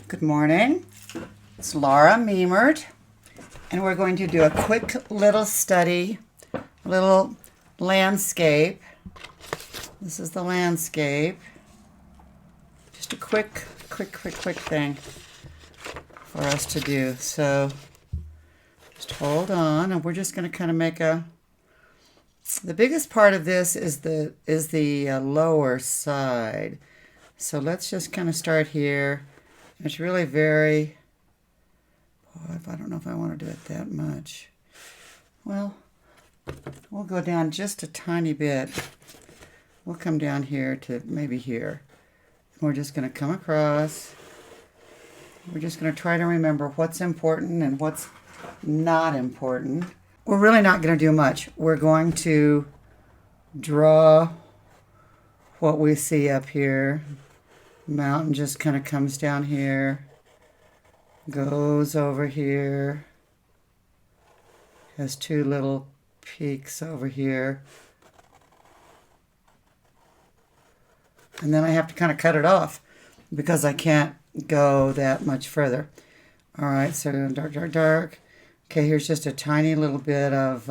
Good morning. It's Laura Memert, and we're going to do a quick little study, a little landscape. This is the landscape. Just a quick thing for us to do. So just hold on, and we're just going to kind of make the biggest part of this is the lower side. So let's just kind of start here. It's really very, I don't know if I want to do it that much. Well, we'll go down just a tiny bit. We'll come down here to maybe here. We're just going to come across. We're just going to try to remember what's important and what's not important. We're really not going to do much. We're going to draw what we see up here. Mountain just kind of comes down here, goes over here, has two little peaks over here, and then I have to kind of cut it off because I can't go that much further. All right, so dark. Okay, here's just a tiny little bit of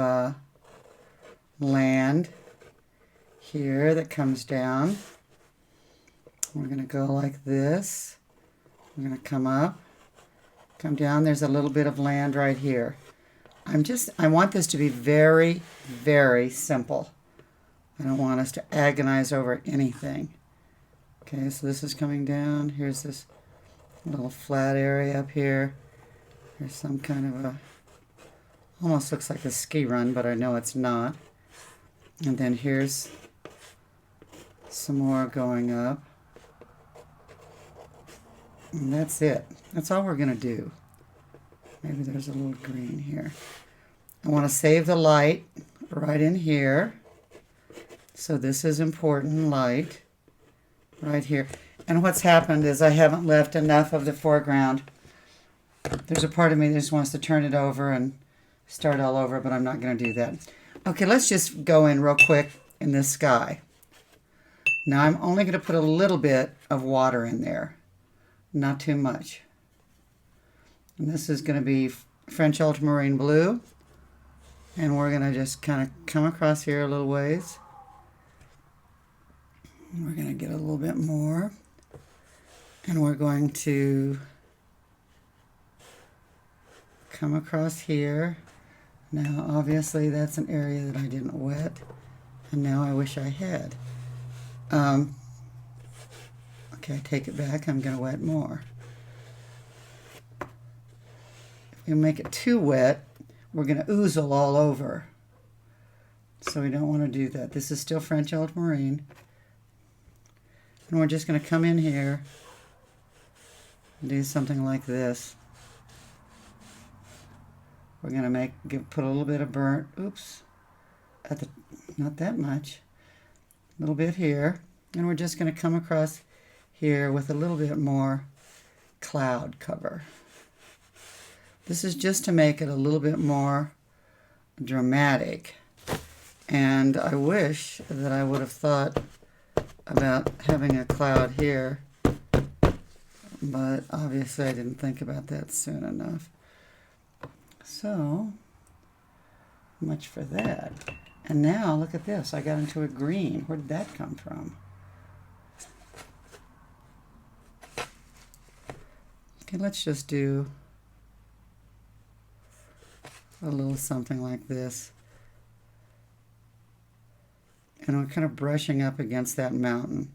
land here that comes down. We're going to go like this. We're going to come up, come down. There's a little bit of land right here. I want this to be very, very simple. I don't want us to agonize over anything. Okay, so this is coming down. Here's this little flat area up here. There's some kind of almost looks like a ski run, but I know it's not. And then here's some more going up. And that's it. That's all we're going to do. Maybe there's a little green here. I want to save the light right in here. So this is important light right here. And what's happened is I haven't left enough of the foreground. There's a part of me that just wants to turn it over and start all over, but I'm not going to do that. Okay, let's just go in real quick in this sky. Now I'm only going to put a little bit of water in there. Not too much. And this is going to be French ultramarine blue. And we're going to just kind of come across here a little ways. We're going to get a little bit more. And we're going to come across here. Now, obviously, that's an area that I didn't wet. And now I wish I had. Okay, I take it back. I'm going to wet more. If we make it too wet, we're going to oozle all over. So we don't want to do that. This is still French ultramarine. And we're just going to come in here and do something like this. We're going to put a little bit of burnt, not that much, a little bit here. And we're just going to come across here with a little bit more cloud cover. This is just to make it a little bit more dramatic. And I wish that I would have thought about having a cloud here, but obviously I didn't think about that soon enough. So much for that. And now look at this. I got into a green. Where did that come from? Okay, let's just do a little something like this. And I'm kind of brushing up against that mountain.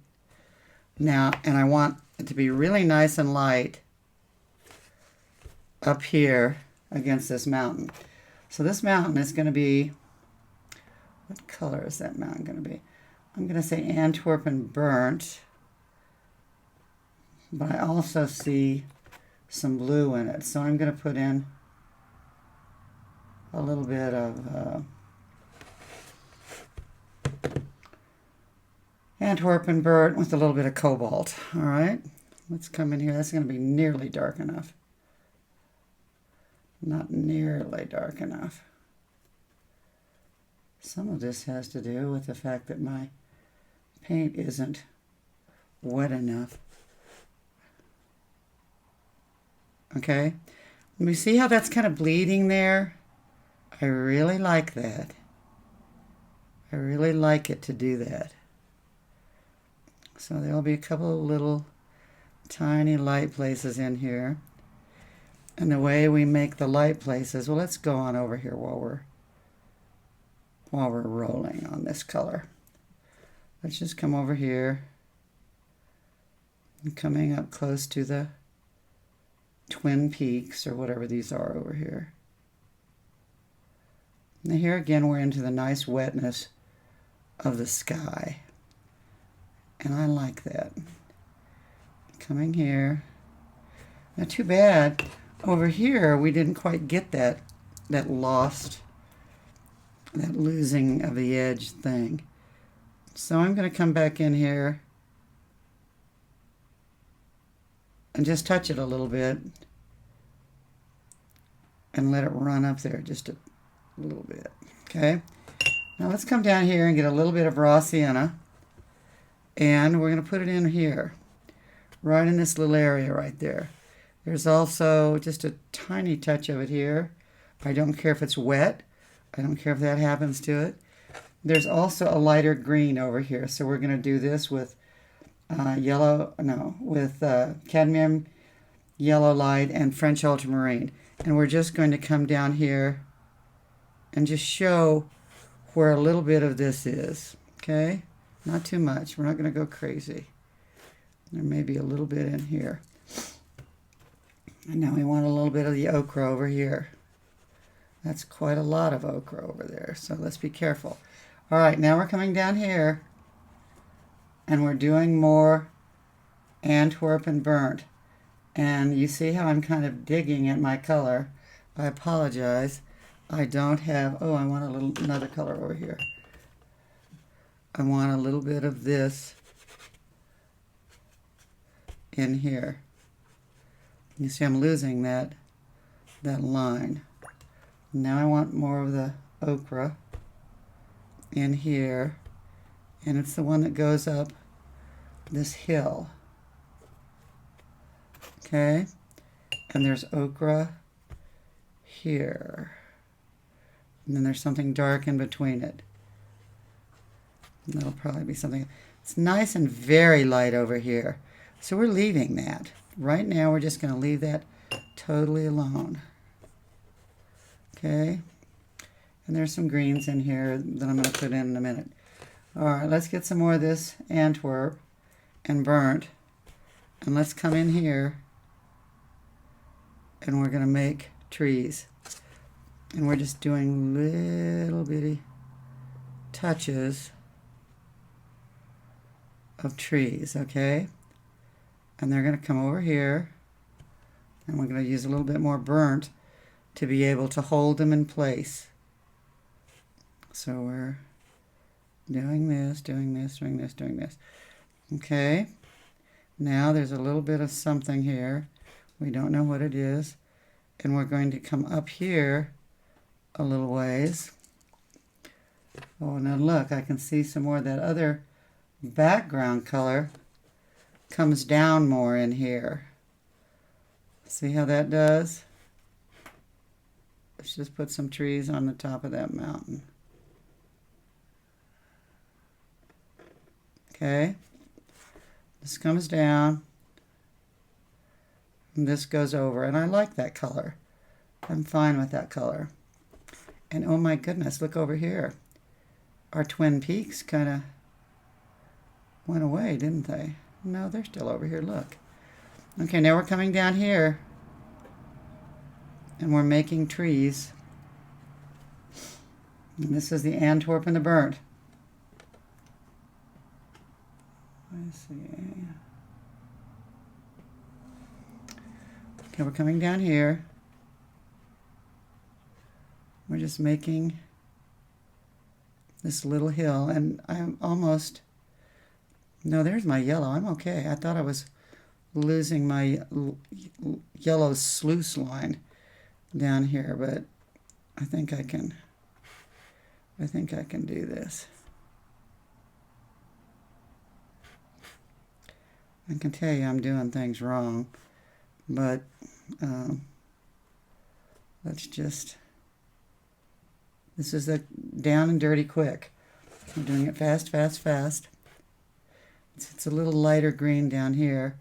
Now, and I want it to be really nice and light up here against this mountain. So this mountain is going to be, what color is that mountain going to be? I'm going to say Antwerpen burnt, but I also see some blue in it. So I'm going to put in a little bit of Antwerpen burnt with a little bit of cobalt. All right, let's come in here. That's going to be nearly dark enough. Not nearly dark enough. Some of this has to do with the fact that my paint isn't wet enough. okay? Let me see how that's kind of bleeding there. I really like that. I really like it to do that. So there'll be a couple of little tiny light places in here. And the way we make the light places, well, let's go on over here while we're rolling on this color. Let's just come over here and coming up close to the Twin Peaks or whatever these are over here. Now here again we're into the nice wetness of the sky. And I like that. Coming here. Now too bad over here we didn't quite get that losing of the edge thing. So I'm going to come back in here and just touch it a little bit and let it run up there just a little bit. Okay. Now let's come down here and get a little bit of raw sienna, and we're going to put it in here, right in this little area right there. There's also just a tiny touch of it here. I don't care if it's wet. I don't care if that happens to it. There's also a lighter green over here, so we're going to do this with cadmium yellow light and French ultramarine. And we're just going to come down here and just show where a little bit of this is, okay? Not too much. We're not going to go crazy. There may be a little bit in here. And now we want a little bit of the ochre over here. That's quite a lot of ochre over there, so let's be careful. All right, now we're coming down here, and we're doing more Antwerp and burnt. And you see how I'm kind of digging at my color. I apologize. I don't have, oh, I want another color over here. I want a little bit of this in here. You see I'm losing that line. Now I want more of the ochre in here, and it's the one that goes up this hill. Okay, and there's ochre here, and then there's something dark in between it. And that'll probably be something. It's nice and very light over here, so we're leaving that. Right now we're just going to leave that totally alone. Okay, and there's some greens in here that I'm going to put in a minute. All right, let's get some more of this Antwerp and burnt, and let's come in here, and we're going to make trees. And we're just doing little bitty touches of trees, okay? And they're going to come over here, and we're going to use a little bit more burnt to be able to hold them in place. So we're doing this, doing this, doing this, doing this. Okay, now there's a little bit of something here. We don't know what it is. And we're going to come up here a little ways. Oh, now look, I can see some more of that other background color comes down more in here. See how that does? Let's just put some trees on the top of that mountain. Okay, this comes down, and this goes over, and I like that color. I'm fine with that color. And oh my goodness, look over here. Our Twin Peaks kind of went away, didn't they? No, they're still over here, look. Okay, now we're coming down here, and we're making trees. And this is the Antwerp and the burnt. Let's see. Okay, we're coming down here. We're just making this little hill, and I'm almost, no, there's my yellow. I'm okay. I thought I was losing my yellow sluice line down here, but I think I can do this. I can tell you I'm doing things wrong, but Let's just, this is a down and dirty quick. I'm doing it fast, fast, fast. It's a little lighter green down here.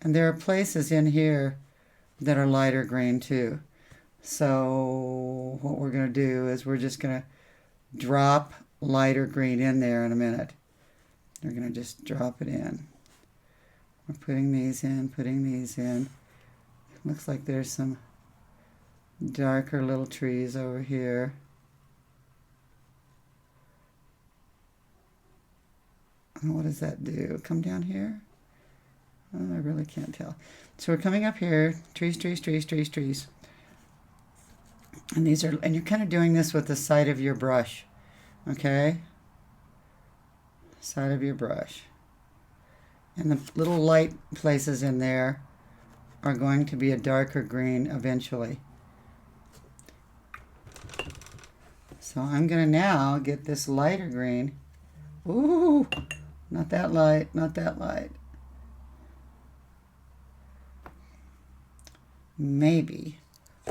And there are places in here that are lighter green too. So what we're going to do is we're just going to drop lighter green in there in a minute. We're going to just drop it in. We're putting these in, putting these in. Looks like there's some darker little trees over here. And what does that do? Come down here? Oh, I really can't tell. So we're coming up here, trees, trees, trees, trees, trees. And these are, and you're kind of doing this with the side of your brush, okay? Side of your brush. And the little light places in there are going to be a darker green eventually. So I'm going to now get this lighter green. Ooh, not that light, not that light. Maybe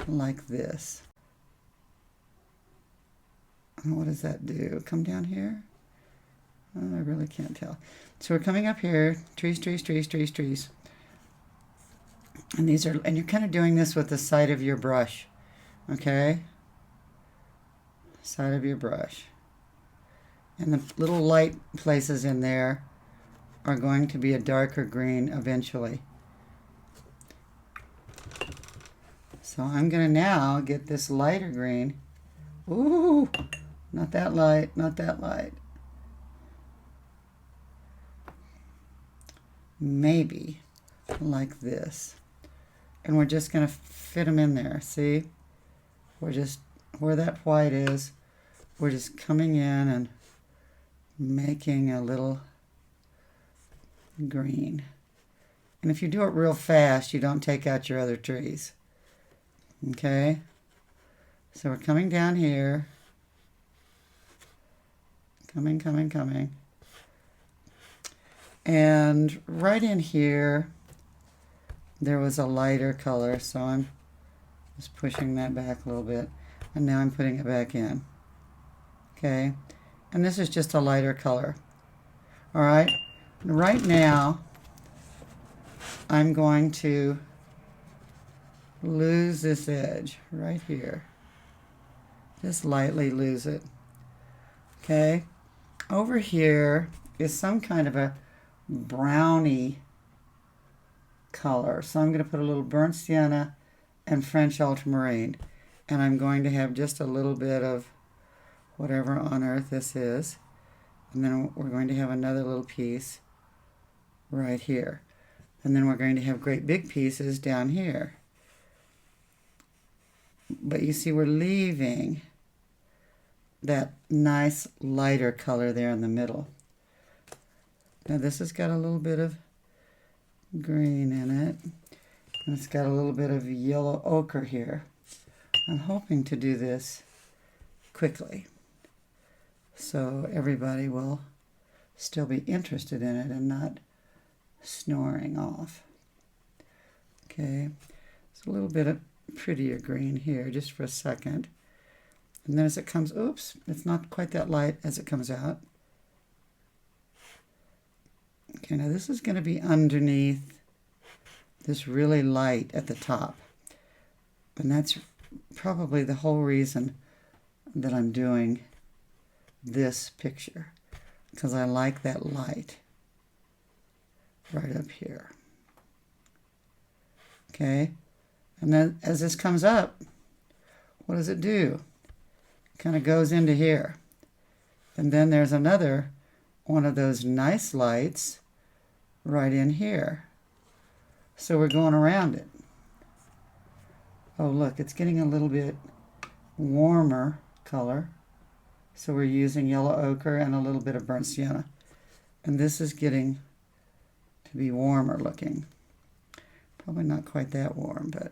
like this. And what does that do? Come down here? Oh, I really can't tell. So we're coming up here, trees, trees, trees, trees, trees. And these are, and you're kind of doing this with the side of your brush, okay? Side of your brush. And the little light places in there are going to be a darker green eventually. So I'm going to now get this lighter green. Ooh, not that light, not that light. Maybe like this. And we're just going to fit them in there. See? We're just, where that white is, we're just coming in and making a little green. And if you do it real fast, you don't take out your other trees. Okay? So we're coming down here. Coming, coming, coming. And right in here, there was a lighter color, so I'm just pushing that back a little bit. And now I'm putting it back in. Okay? And this is just a lighter color. All right? Right now, I'm going to lose this edge right here. Just lightly lose it. Okay? Over here is some kind of a browny color. So I'm going to put a little burnt sienna and French ultramarine. And I'm going to have just a little bit of whatever on earth this is. And then we're going to have another little piece right here. And then we're going to have great big pieces down here. But you see, we're leaving that nice lighter color there in the middle. Now this has got a little bit of green in it. And it's got a little bit of yellow ochre here. I'm hoping to do this quickly, so everybody will still be interested in it and not snoring off. Okay, it's a little bit of prettier green here just for a second. And then as it comes, oops, it's not quite that light as it comes out. Okay, now this is going to be underneath this really light at the top. And that's probably the whole reason that I'm doing this picture, because I like that light right up here. Okay, and then as this comes up, what does it do? It kind of goes into here. And then there's another one of those nice lights right in here. So we're going around it. Oh, look, it's getting a little bit warmer color. So we're using yellow ochre and a little bit of burnt sienna. And this is getting to be warmer looking. Probably not quite that warm, but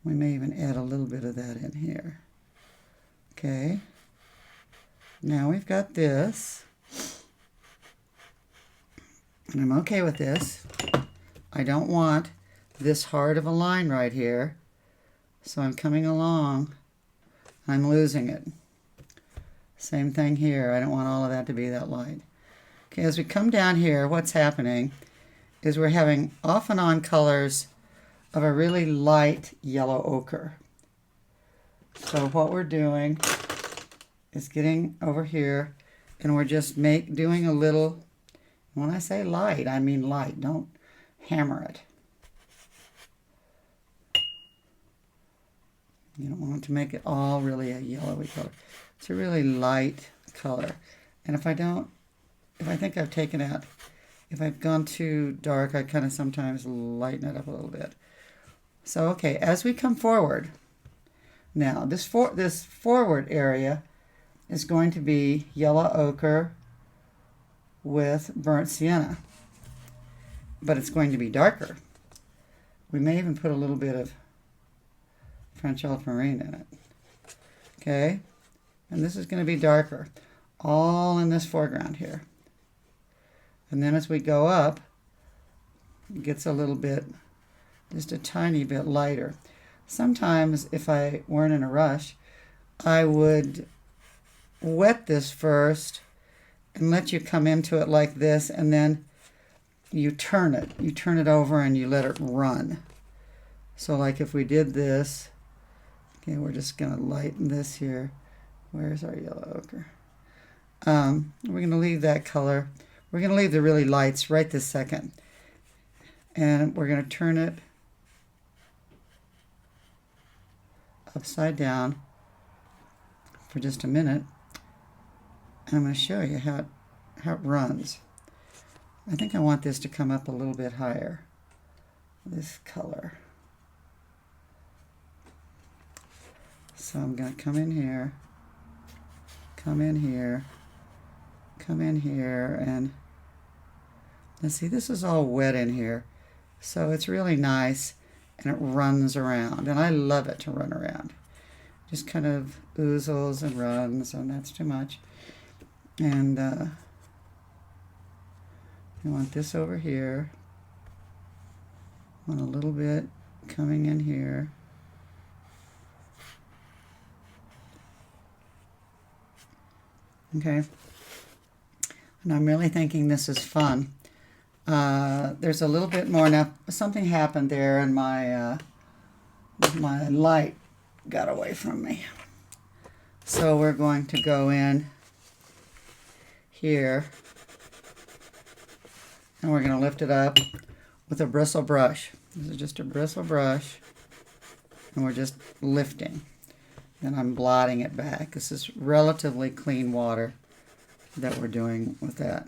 we may even add a little bit of that in here. Okay. Now we've got this. And I'm okay with this. I don't want this hard of a line right here. So I'm coming along, I'm losing it. Same thing here. I don't want all of that to be that light. Okay, as we come down here, what's happening is we're having off and on colors of a really light yellow ochre. So what we're doing is getting over here, and we're just doing a little, when I say light, I mean light. Don't hammer it. You don't want to make it all really a yellowy color. It's a really light color. And if I think I've taken out, if I've gone too dark, I kind of sometimes lighten it up a little bit. So, okay, as we come forward, now this forward area is going to be yellow ochre with burnt sienna, but it's going to be darker. We may even put a little bit of French ultramarine in it. Okay, and this is going to be darker, all in this foreground here. And then as we go up, it gets a little bit, just a tiny bit lighter. Sometimes, if I weren't in a rush, I would wet this first and let you come into it like this, and then you turn it. You turn it over and you let it run. So like if we did this, okay, we're just going to lighten this here. Where's our yellow ochre? We're going to leave that color. We're going to leave the really lights right this second. And we're going to turn it upside down for just a minute. And I'm going to show you how it runs. I think I want this to come up a little bit higher, this color. So I'm going to come in here, come in here, come in here, and let's see, this is all wet in here. So it's really nice, and it runs around, and I love it to run around. Just kind of oozles and runs, and that's too much. And I want this over here. I want a little bit coming in here. Okay. And I'm really thinking this is fun. There's a little bit more now. Something happened there, and my light got away from me. So we're going to go in here, and we're going to lift it up with a bristle brush. This is just a bristle brush, and we're just lifting. And I'm blotting it back. This is relatively clean water that we're doing with that.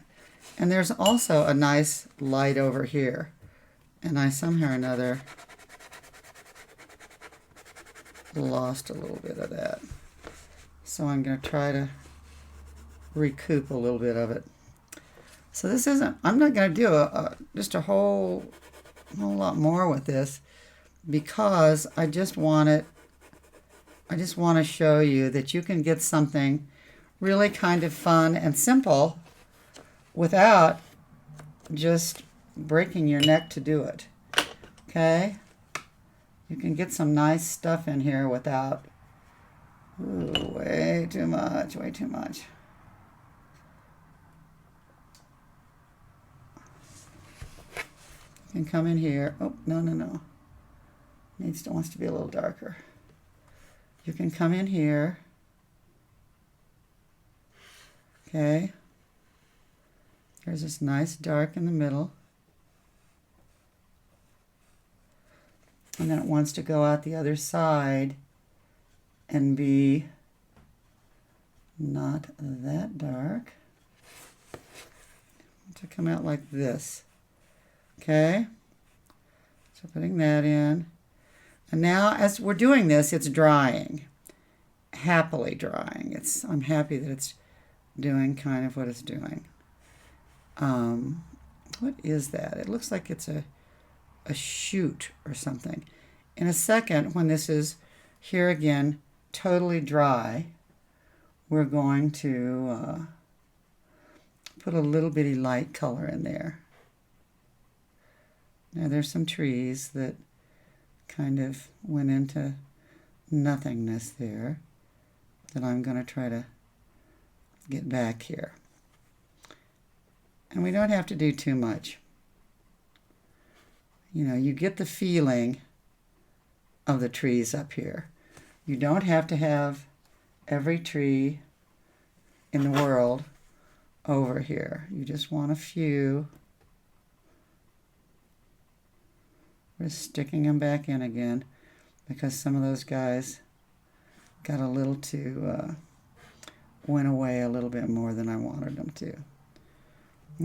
And there's also a nice light over here, and I somehow or another lost a little bit of that. So I'm going to try to recoup a little bit of it. So this isn't, I'm not going to do just a whole lot more with this, because I just want to show you that you can get something really kind of fun and simple without just breaking your neck to do it. Okay? You can get some nice stuff in here without, ooh, way too much, way too much. You can come in here. Oh, no. Wants to be a little darker. You can come in here. Okay. There's this nice dark in the middle. And then it wants to go out the other side and be not that dark. To come out like this. Okay? So putting that in. And now as we're doing this, it's drying. Happily drying. I'm happy that it's doing kind of what it's doing. What is that? It looks like it's a shoot or something. In a second, when this is here again, totally dry, we're going to put a little bitty light color in there. Now there's some trees that kind of went into nothingness there that I'm going to try to get back here. And we don't have to do too much. You know, you get the feeling of the trees up here. You don't have to have every tree in the world over here. You just want a few. We're sticking them back in again because some of those guys got a little too, went away a little bit more than I wanted them to.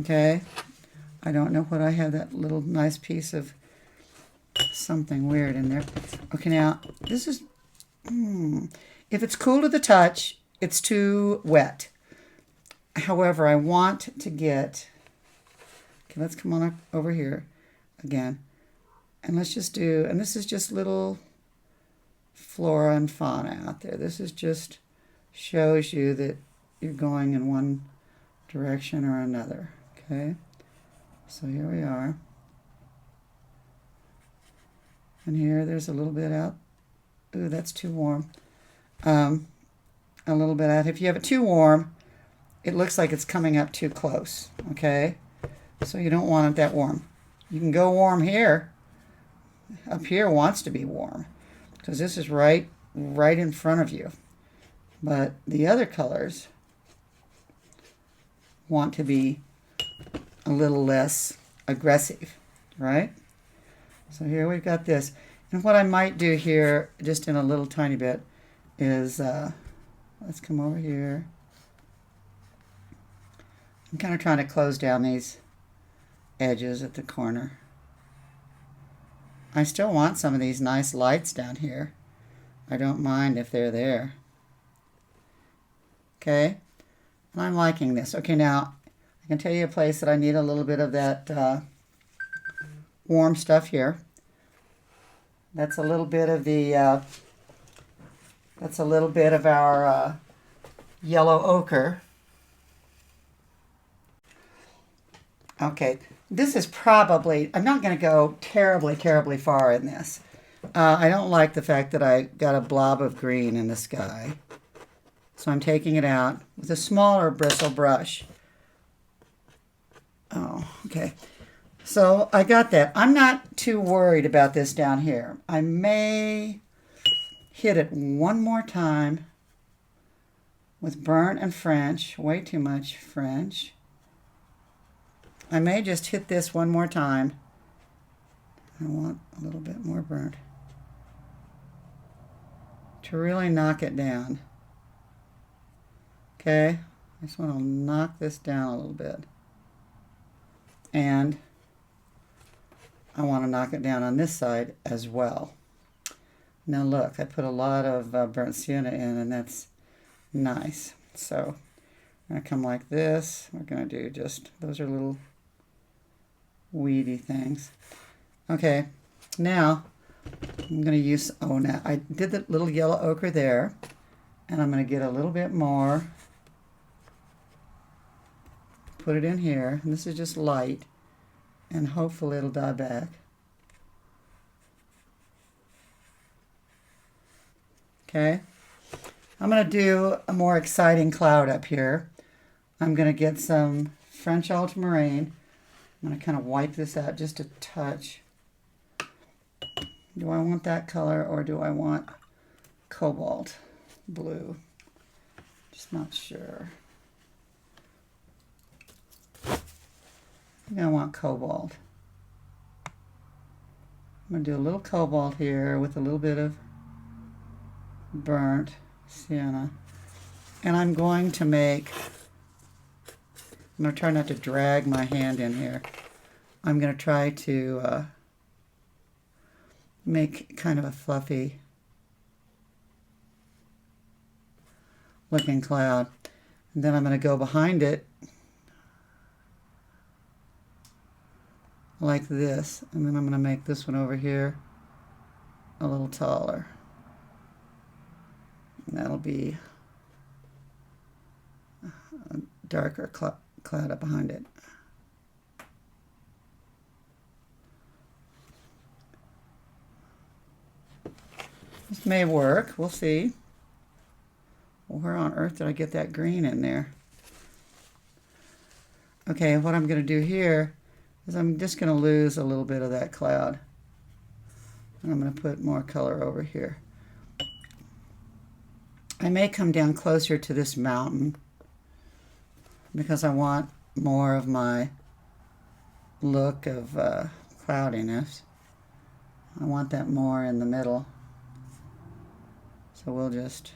Okay, I don't know what I have, that little nice piece of something weird in there. Okay, now this is, if it's cool to the touch, it's too wet. However, I want to get, okay, let's come on up over here again. And let's just do, and this is just little flora and fauna out there. This is just shows you that you're going in one direction or another. Okay, so here we are. And here there's a little bit out. Ooh, that's too warm. A little bit out. If you have it too warm, it looks like it's coming up too close. Okay, so you don't want it that warm. You can go warm here. Up here wants to be warm because this is right in front of you. But the other colors want to be a little less aggressive, right? So here we've got this. And what I might do here, just in a little tiny bit, is, let's come over here. I'm kind of trying to close down these edges at the corner. I still want some of these nice lights down here. I don't mind if they're there. Okay, and I'm liking this. Okay, now I can tell you a place that I need a little bit of that warm stuff here. That's a little bit of the, that's a little bit of our yellow ochre. Okay, this is probably, I'm not going to go terribly far in this. I don't like the fact that I got a blob of green in the sky. So I'm taking it out with a smaller bristle brush. Oh, okay. So I got that. I'm not too worried about this down here. I may hit it one more time with burnt and French. Way too much French. I may just hit this one more time. I want a little bit more burnt to really knock it down. Okay, I just want to knock this down a little bit. And I want to knock it down on this side as well. Now look, I put a lot of burnt sienna in, and that's nice. So I'm going to come like this. We're going to do just, those are little weedy things. Okay, now I'm going to use, oh, now I did the little yellow ochre there, and I'm going to get a little bit more, put it in here, and this is just light, and hopefully it'll die back. Okay, I'm going to do a more exciting cloud up here. I'm going to get some French ultramarine. I'm going to kind of wipe this out just a touch. Do I want that color or do I want cobalt blue? Just not sure. I think I want cobalt. I'm going to do a little cobalt here with a little bit of burnt sienna. And I'm going to make, I'm going to try not to drag my hand in here. I'm going to try to make kind of a fluffy looking cloud. And then I'm going to go behind it like this. And then I'm going to make this one over here a little taller. And that'll be a darker cloud up behind it. This may work. We'll see. Well, where on earth did I get that green in there? Okay, what I'm going to do here is I'm just going to lose a little bit of that cloud. And I'm going to put more color over here. I may come down closer to this mountain because I want more of my look of cloudiness. I want that more in the middle. So we'll just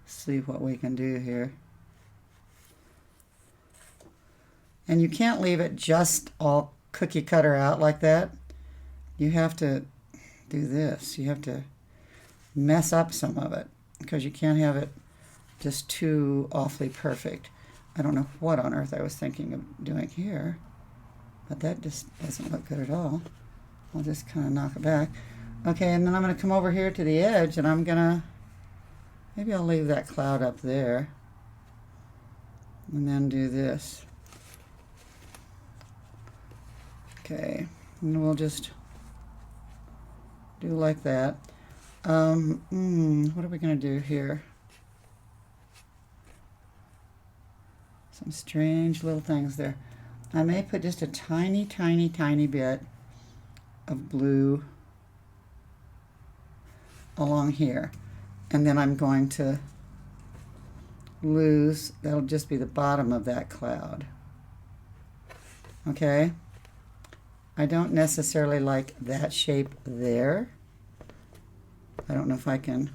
see what we can do here. And you can't leave it just all cookie cutter out like that. You have to do this. You have to mess up some of it because you can't have it just too awfully perfect. I don't know what on earth I was thinking of doing here, but that just doesn't look good at all. I'll just kind of knock it back. Okay, and then I'm going to come over here to the edge, and I'm going to, maybe I'll leave that cloud up there, and then do this. Okay, and we'll just do like that. What are we going to do here? Some strange little things there. I may put just a tiny, tiny, tiny bit of blue along here. And then I'm going to lose, that'll just be the bottom of that cloud. Okay? I don't necessarily like that shape there. I don't know if I can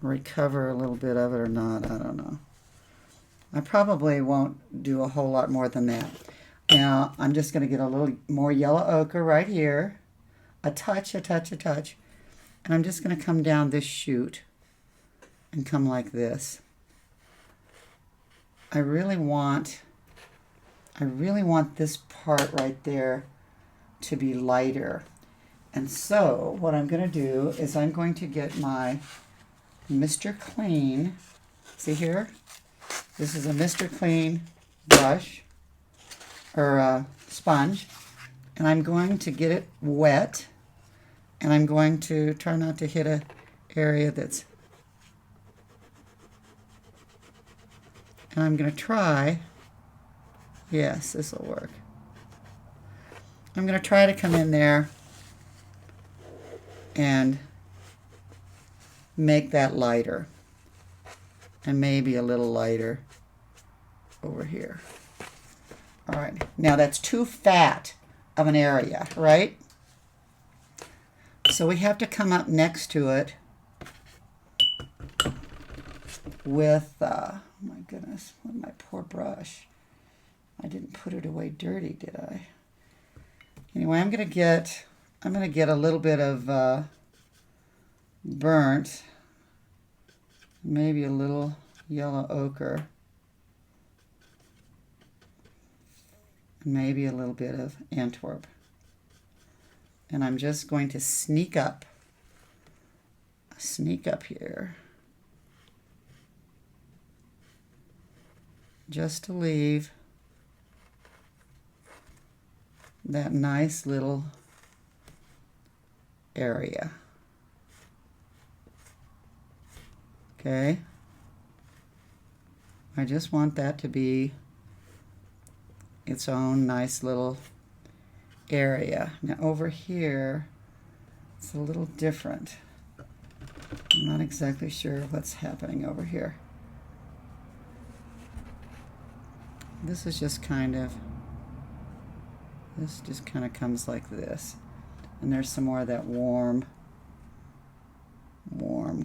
recover a little bit of it or not. I don't know. I probably won't do a whole lot more than that. Now, I'm just going to get a little more yellow ochre right here. A touch, a touch, a touch. And I'm just going to come down this chute and come like this. I really want this part right there to be lighter. And so what I'm going to do is I'm going to get my Mr. Clean. See here? This is a Mr. Clean brush or sponge. And I'm going to get it wet. And I'm going to try not to hit an area that's... And I'm going to try... Yes, this will work. I'm going to try to come in there and make that lighter. And maybe a little lighter over here. All right. Now that's too fat of an area, right? So we have to come up next to it with, oh my goodness, what my poor brush. I didn't put it away dirty, did I? Anyway, I'm gonna get a little bit of burnt, maybe a little yellow ochre, maybe a little bit of Antwerp. And I'm just going to sneak up here, just to leave that nice little area. Okay? I just want that to be its own nice little area. Now over here, it's a little different. I'm not exactly sure what's happening over here. This is just kind of, this just kind of comes like this. And there's some more of that warm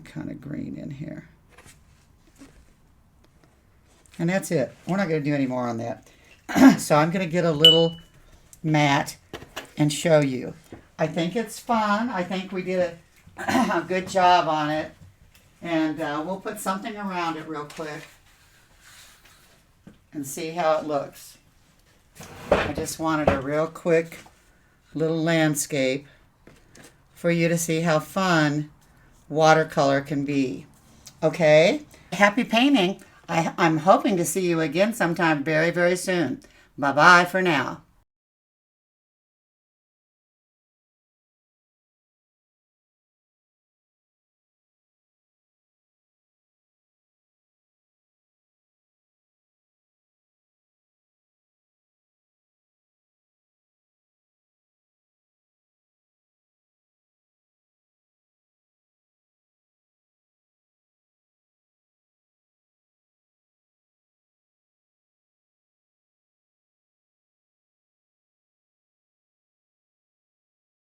kind of green in here. And that's it. We're not going to do any more on that. So I'm going to get a little mat and show you. I think it's fun. I think we did a good job on it. And we'll put something around it real quick and see how it looks. I just wanted a real quick little landscape for you to see how fun watercolor can be. Okay? Happy painting. I'm hoping to see you again sometime very, very soon. Bye-bye for now.